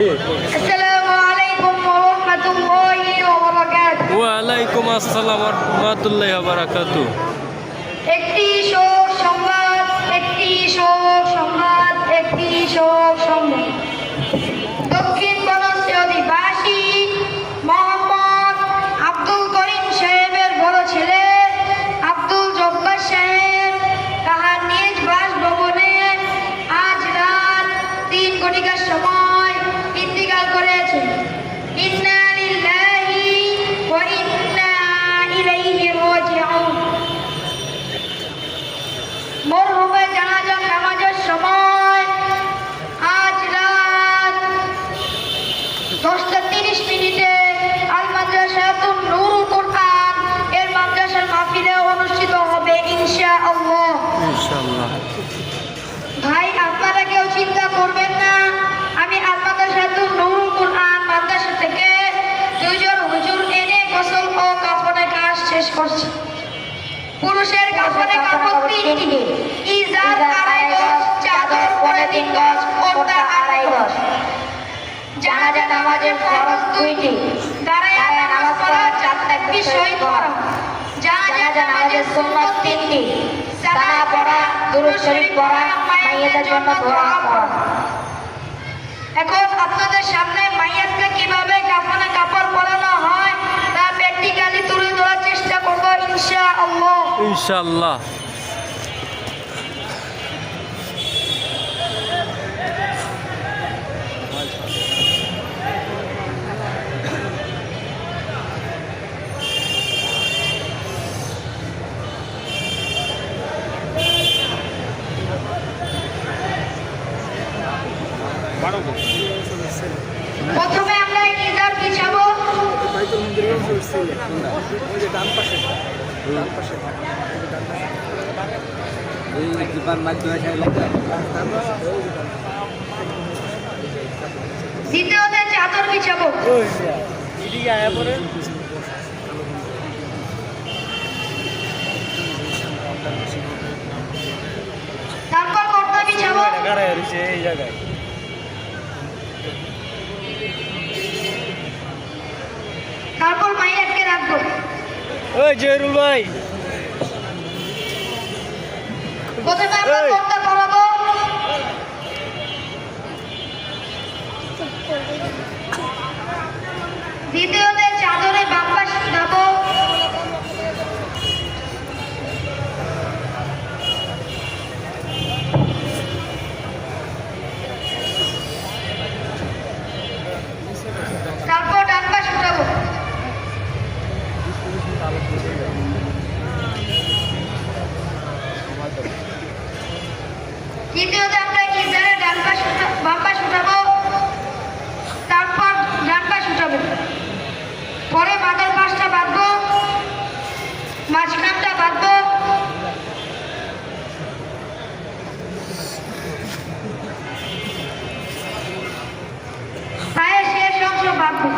আসসালামু আলাইকুম ওয়া রাহমাতুল্লাহি ওয়া বারাকাতুহু। ওয়া আলাইকুম আসসালাম ওয়া রাহমাতুল্লাহি ওয়া বারাকাতুহু। একটি শোক সংবাদ, একটি শোক সংবাদ, একটি শোক সংবাদ। দক্ষিণ বনাঞ্চল অধিবাসী মোহাম্মদ আব্দুল করিম সাহেবের বড় ছেলে আব্দুল জব্বার সাহেব তাহার নিজ বাসভবনে আজ রাত 3 ঘটিকার সময় ইন্তিকাল করেছেন। ইন্না লিল্লাহি ওয়া ইন্না ইলাইহি রাজিউন। মরহুমের জানাজা নামাজের সময় আজ রাত 10:30 আল মাদ্রাসাতুন নূরুল কুরআন এর মাদ্রাসার মাহফিলে অনুষ্ঠিত হবে ইনশাআল্লাহ। ইনশাআল্লাহ। ভাই, আপনারা কেউ চিন্তা করবেন না, আমি আল মাদ্রাসাতুন নূরুল কুরআন মাদ্রাসা থেকে 2 জন হুজুর এনে গোসল ও কাফনের কাজ শেষ করছি। পুরুষের কাফনে কাপড় 3টি, ইজার 2.5 গজ, চাদর 3.5 গজ, ওড়না 2.5 গজ। জানাজা নামাজের ফরজ 2টি, দাঁড়ায়া নামাজ পড়া 4 তাকবীর শহীদ পড়া। জানাজা নামাজের সুন্নাত 3টি, সালাত পড়া, দুরূদ শরীফ পড়া, মাইয়াতের জন্য দোয়া করা। এখন আপনাদের সামনে মাইয়াতকে কিভাবে কাফনে কাপড় পরানো হয় তা প্র্যাকটিক্যালি তুলে ধরার চেষ্টা করব ইনশাআল্লাহ। ইনশাআল্লাহ। প্রথমে আমরা ইজার বিছাবো। দ্বিতীয়তে চাদর বিছাবো। তারপর কর্তা বিছাবো। তারপর মাইয়াতকে রাখবো। ওই জয়রুল ভাই, প্রথমে আমরা কর্তা পরাবো। দ্বিতীয়তে চাদরে বাম পাশ দেবো। তারপর ডান পাশ উঠাবো। তৃতীয়তে আমরা ইজারে বাম পাশ উঠাবো, তারপর ডান পাশ উঠাবো। পরে মাথার পাশটা বাঁধবো, মাঝখানটা বাঁধবো, পায়ের শেষ অংশ বাঁধবো।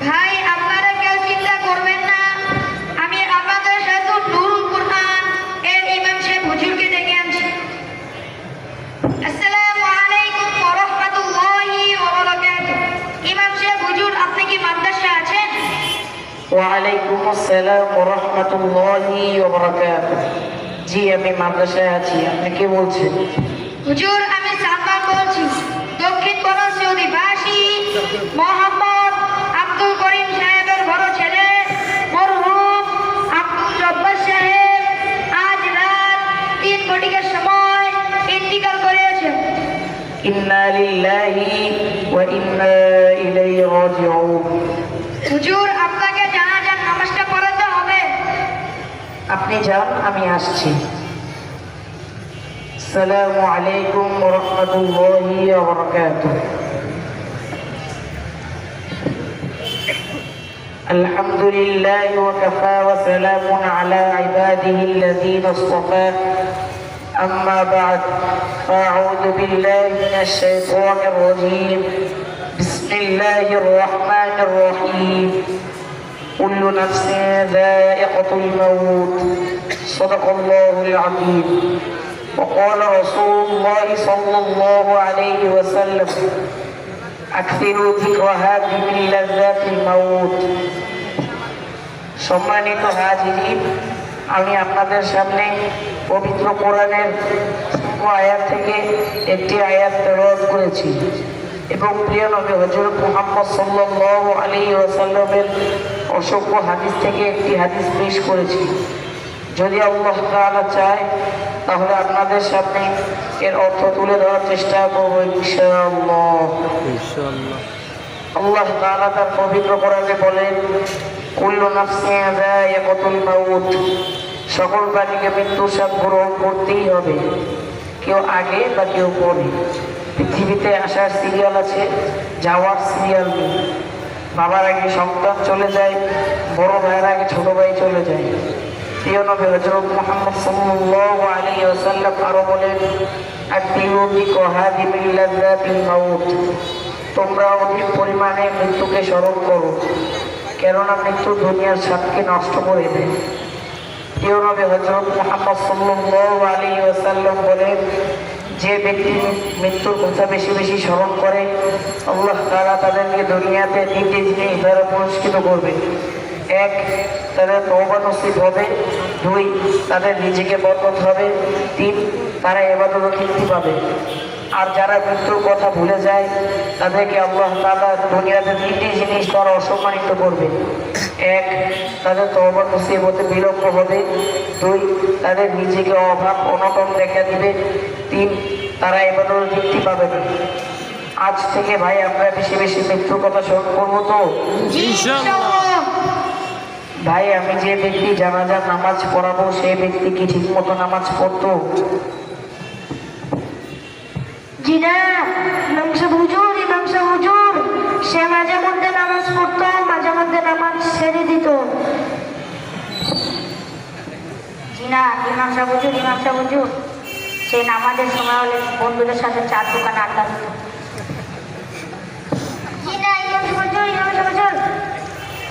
ভাই, আপনারা কেউ চিন্তা করবেন না, আমি আমাদের সাথে নূরুল কুরআন এর ইমাম সাহেব হুজুরকে ডেকে আনছি। আসসালামু আলাইকুম ওয়া রাহমাতুল্লাহি ওয়া বারাকাতুহু। ইমাম সাহেব হুজুর, আপনি কি মাদ্রাসায় আছেন? ওয়ালাইকুম আসসালাম ওয়া রাহমাতুল্লাহি ওয়া বারাকাতুহু। জি, আমি মাদ্রাসায় আছি। আপনি কে বলছেন? হুজুর, আমি সালমান বলছি, দক্ষিণ বনাঞ্চল অধিবাসী মোহাম্মদ আব্দুল করিম সাহেবের বড় ছেলে মরহুম আব্দুল জব্বার সাহেব আজ রাত 3 ঘটিকার সময় ইন্তিকাল করেছেন। ইন্না লিল্লাহি ওয়া ইন্না ইলাইহি রাজিউন। হুজুর, আপনাকে জানাজার নামাজটা পড়াতে হবে। আপনি যান, আমি আসছি। আসসালামু আলাইকুম ওয়া রাহমাতুল্লাহি ওয়া বারাকাতুহু। আলহামদুলিল্লাহি ওয়া কাফা ওয়া সালামুন আলা ইবাদিহিল্লাযীনা ইসতাফা। أما بعد فأعوذ بالله من الشيطان الرجيم بسم الله الرحمن الرحيم كل نفس ذائقة الموت صدق الله العظيم وقال رسول الله صلى الله عليه وسلم أكثروا ذكر هذه من لذات الموت সম্মানিত হাজিরিন, আমি আপনাদের সামনে পবিত্র কোরআনের আয়াত থেকে একটি আয়াত তেলাওয়াত করেছি এবং প্রিয় নবী হযরত মুহাম্মদ সাল্লাল্লাহু আলাইহি ওয়াসাল্লামের অসংখ্য হাদিস থেকে একটি হাদিস পেশ করেছি। যদি আল্লাহ তাআলা চায় তাহলে আপনাদের সামনে এর অর্থ তুলে ধরার চেষ্টা করব ইনশাআল্লাহ। ইনশাআল্লাহ। আল্লাহ তাআলা তার পবিত্র কোরআনে বলেন, কুল্লু নাফসিন যায়িকাতুল মাউত, সকল প্রাণীকে মৃত্যুর স্বাদ গ্রহণ করতেই হবে, কেউ আগে বা কেউ পরে। পৃথিবীতে আসার সিরিয়াল আছে, যাওয়ার সিরিয়াল নেই। বাবার আগে সন্তান চলে যায়, বড় ভাইয়ের আগে ছোট ভাই চলে যায়। প্রিয় নবী হযরত মুহাম্মদ সাল্লাল্লাহু আলাইহি ওয়াসাল্লাম আরো বলেন, আকবিরু বিকহাদি মিন লাযাতিল মাউত, তোমরা অধিক পরিমাণে মৃত্যুকে স্মরণ করো, কেননা মৃত্যু দুনিয়ার স্বাদকে নষ্ট করে দেয়। প্রিয় নবী হযরত মুহাম্মদ সাল্লাল্লাহু আলাইহি ওয়াসাল্লাম বলেন, যে ব্যক্তি মৃত্যুর কথা বেশি বেশি স্মরণ করে, আল্লাহ তাআলা তাদেরকে দুনিয়াতে তিনটি জিনিস দ্বারা পুরস্কৃত করবে। এক, তাদের তওবা নসিব হবে। দুই, তাদের নিজেকে বরকত হবে। তিন, তারা ইবাদতে তৃপ্তি পাবে। আর যারা মৃত্যুর কথা ভুলে যায়, তাদেরকে আল্লাহ তাআলা দুনিয়াতে তিনটি জিনিস দ্বারা অসম্মানিত করবে। এক, তাদের তওবা নসিব হতে বিলম্ব হবে। দুই, তাদের নিজেকে অভাব অনটন দেখা দিবে। তিন, তারা ইবাদতে তৃপ্তি পাবে না। আজ থেকে ভাই আমরা বেশি বেশি মৃত্যুর কথা স্মরণ করবো তো? ইনশাআল্লাহ। ভাই, আমি যে ব্যক্তি জানাজার নামাজ পড়াবো সেই ব্যক্তি কি ঠিক মতো নামাজ পড়তো? জি না, ইমাম সাহেব হুজুর সে মাঝে মধ্যে নামাজ পড়তো, মাঝে মধ্যে নামাজ ছেড়ে দিত। জি না, ইমাম সাহেব হুজুর সে নামাজের সময় হলে বন্ধুদের সাথে চার দোকানে আড্ডা দিত। জি না, ইমাম সাহেব হুজুর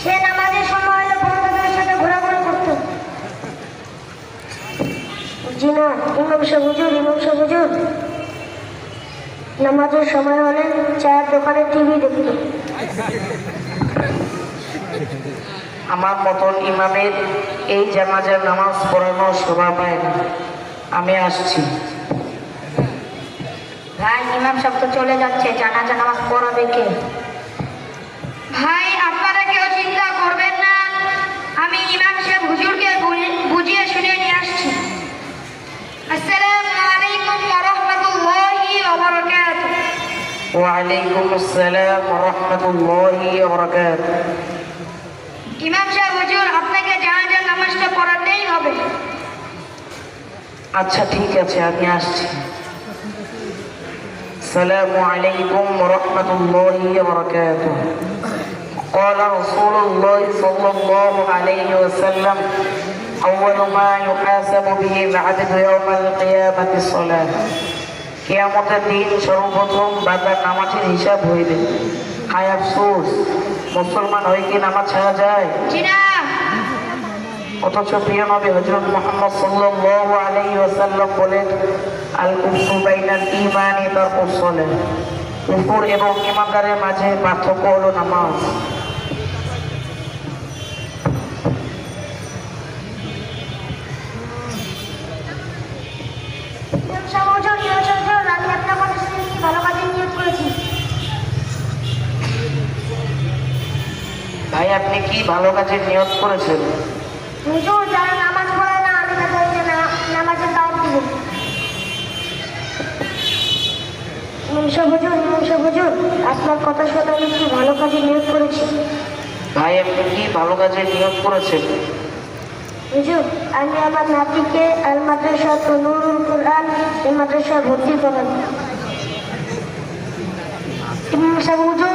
সে নামাজের সময় হলে বন্ধুদের সাথে ঘোরাঘুরি করতো। জি না, ইমাম সাহেব হুজুর নামাজের সময় হলে চায়ের দোকানে টিভি দেখত। আমার মতন ইমামের এই জানাজার নামাজ পড়ানোর শোভা পায় না। আমি আসছি। ভাই, ইমাম সাহেব তো চলে যাচ্ছে, জানাজা নামাজ পড়াবে কে? ভাই, আপনারা কেউ চিন্তা করবেন না, আমি ইমাম সাহেব হুজুরকে বুঝিয়ে শুনিয়ে নিয়ে আসছি। আসসালামু আলাইকুম ওয়া রাহমাতুল্লাহি ওয়া বারাকাতুহু। ওয়ালাইকুম আসসালাম ওয়া রাহমাতুল্লাহি ওয়া বারাকাতুহু। ইমাম সাহেব হুজুর, আপনাকে জানাজার নামাজটা পড়াতেই হবে। আচ্ছা ঠিক আছে, আমি আসছি। আসসালামু আলাইকুম ওয়া রাহমাতুল্লাহি ওয়া বারাকাতুহু। قال رسول الله صلى الله عليه وسلم أول ما يحاسب به العبد يوم القيامة الصلاة। কিয়ামতের দিন সর্বপ্রথম বান্দার নামাজের হিসাব হইবে। হায় আফসোস, মুসলমান হয়ে কি নামাজ ছাড়া যায়? জি না। অথচ প্রিয় নবী হযরত মুহাম্মদ সাল্লাল্লাহু আলাইহি ওয়াসাল্লাম বলেন, আল কুফরু বাইনাল ঈমানি তারকুস সালাহ, কুফর এবং ঈমানদারের মাঝে পার্থক্য হলো নামাজ। আমি আপনার কথা শুনে কি ভালো কাজে নিয়োগ করেছি। ভাই, আপনি কি ভালো কাজের নিয়ত করেছেন? হুজুর, যারা নামাজ পড়ে না আমি তাদেরকে নামাজের দাওয়াত দিব। ইমাম সাহেব হুজুর আপনার কথা শুনে আমি কি ভালো কাজে নিয়োগ করেছি। ভাই, আপনি কি ভালো কাজের নিয়ত করেছেন? হুজুর, আমি আমার নাতিকে আল মাদ্রাসা নুরুল কুরআন এই মাদ্রাসায় ভর্তি করাবো। ইমাম সাহেব হুজুর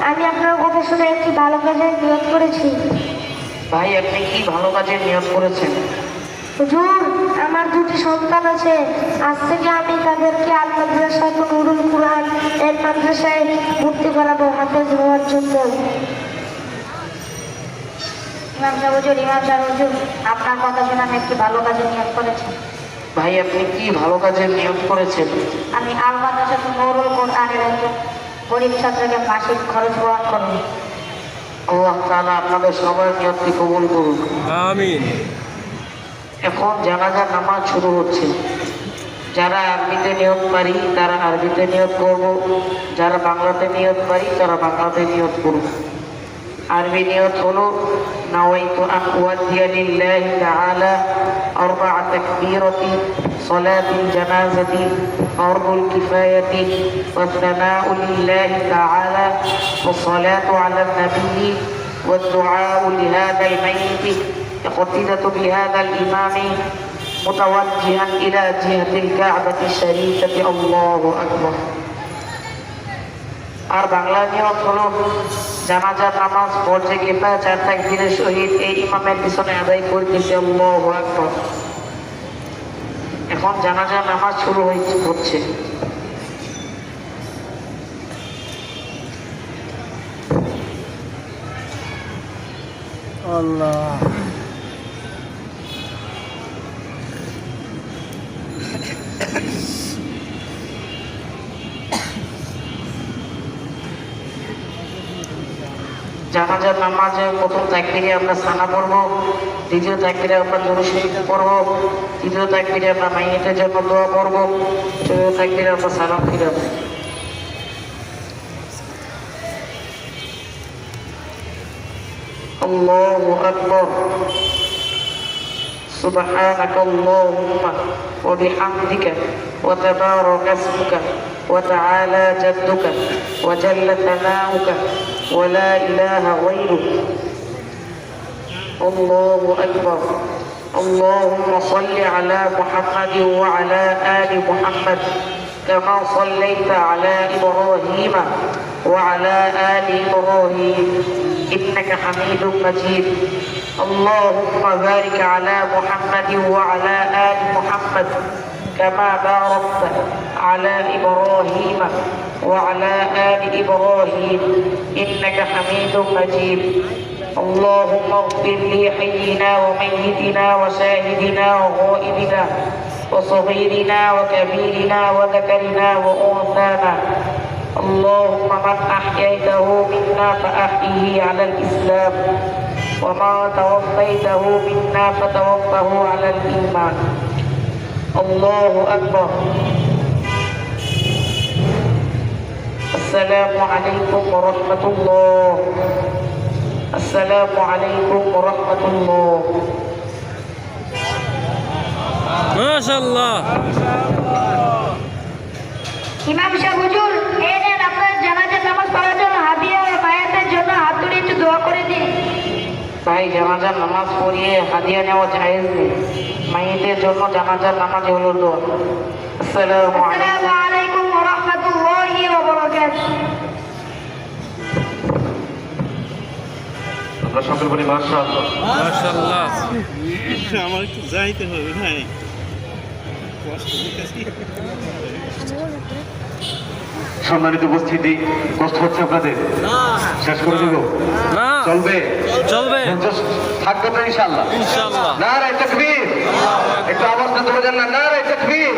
আমি আপনার কথা শুনে একটি ভালো কাজের নিয়োগ করেছি। ভাই, আপনি কি ভালো কাজের নিয়ত করেছেন? হুজুর, আমার দুটি সন্তান আছে, আজ থেকে আমি তাদেরকে আল মাদ্রাসা নুরুল কুরআন এর মাদ্রাসায় ভর্তি করাবো হাফেজ হওয়ার জন্য। ইমাম সাহেব হুজুর, ইমাম সাহেব হুজুর, আপনার কথা শুনে আমি একটি ভালো কাজে নিয়োগ করেছি। ভাই আপনি কি ভালো কাজে নিয়োগ করেছেন? আমি আল মাদ্রাসাতুল নুরুল কোরআনের একজন গরিব ছাত্রকে মাসিক খরচ বহন করব। আল্লাহ তাআলা আপনাদের সবার নিয়তকে কবুল করুন। আমিন। এখন জানাজার নামাজ শুরু হচ্ছে। যারা আরবিতে নিয়ত পারি তারা আরবিতে নিয়ত করব, যারা বাংলাতে নিয়ত পারি তারা বাংলাতে নিয়ত করব। আরবি নিয়ত হলো নাওয়াইতু আন উয়াদ্দিয়া লিল্লাহি তাআলা আরবা'a তাকবীরাতি সালাতিল জানাজাতি ফরদুল কিফায়াতি ওয়া সানাউ লিল্লাহি তাআলা ওয়া সালাতু আলান নাবিয়্যি ওয়া দুআউ লিহাদাল মাইয়িত اقتدت بهذا الإمام متوجها إلى جهة الكعبة الشريفة الله أكبر। আর বাংলা নিয়ত হলো জানাজার নামাজ ফরজে কিফায়া 4 তাকবীরের সহিত এই ইমামের পিছনে আদায় করতেছে আল্লাহু আকবার। এখন জানাজার নামাজ শুরু হচ্ছে। আল্লাহ। জানাজার নামাজে প্রথম তাকবীরে আমরা সানা পড়ব, দ্বিতীয় তাকবীরে আমরা দুরূদ শরীফ পড়ব, তৃতীয় তাকবীরে আমরা মাইয়িতের জন্য দোয়া পড়ব, চতুর্থ তাকবীরে আমরা সালাম ফিরাবো। আল্লাহু আকবার। سبحانك اللهم وبحمدك وتبارك اسمك وتعالى جدك وجل ثناؤك ولا إله غيرك الله أكبر اللهم صل على محمد وعلى آل محمد كما صليت على إبراهيم وعلى آل إبراهيم إنك حميد مجيد اللهم بارك على محمد وعلى آل محمد كما باركت على إبراهيم وعلى آل إبراهيم إنك حميد مجيد اللهم اغفر لحينا وميتنا وشاهدنا وغائبنا وصغيرنا وكبيرنا وذكرنا وأنثانا اللهم من أحييته منا فأحيه على الإسلام وما توفيته منا فتوفه على الإيمان الله أكبر السلام عليكم ورحمة الله السلام عليكم ورحمة الله ما شاء الله। ইমাম সাহেব হুজুর, এই নেন আপনার জানাজার নামাজ পড়ার জন্য হাদিয়া ও বায়াতের জন্য হাত তুলে একটু দোয়া করে দিন। ভাই জানাজার নামাজ পড়িয়ে হাদিয়া নেওয়া জায়েজ নেই। মাইয়িতের জন্য জানাজার নামাজ হলো দোয়া। আসসালামু আসসালামু আলাইকুম ওয়া রাহমাতুল্লাহি ওয়া বারাকাতুহু। আমরা সকল বলি মাশাআল্লাহ। মাশাআল্লাহ। আমার একটু যাইতে হবে ভাই, কষ্ট দিতেছি। সম্মানিত উপস্থিতি, কষ্ট হচ্ছে আপনাদের? শেষ করে দেব? না, চলবে? চলবে থাকবে তো ইনশাআল্লাহ? ইনশাআল্লাহ। নারে তাকবীর। একটু আওয়াজটা তুলে দেন না, নারে তাকবীর।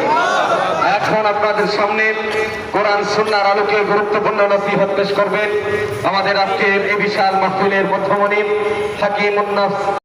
এখন আপনাদের সামনে কোরআন সুন্নাহর আলোকে গুরুত্বপূর্ণ নসিহত পেশ করবেন আমাদের আজকের এই বিশাল মাহফিলের মধ্যমণি হাকিমুন নাফস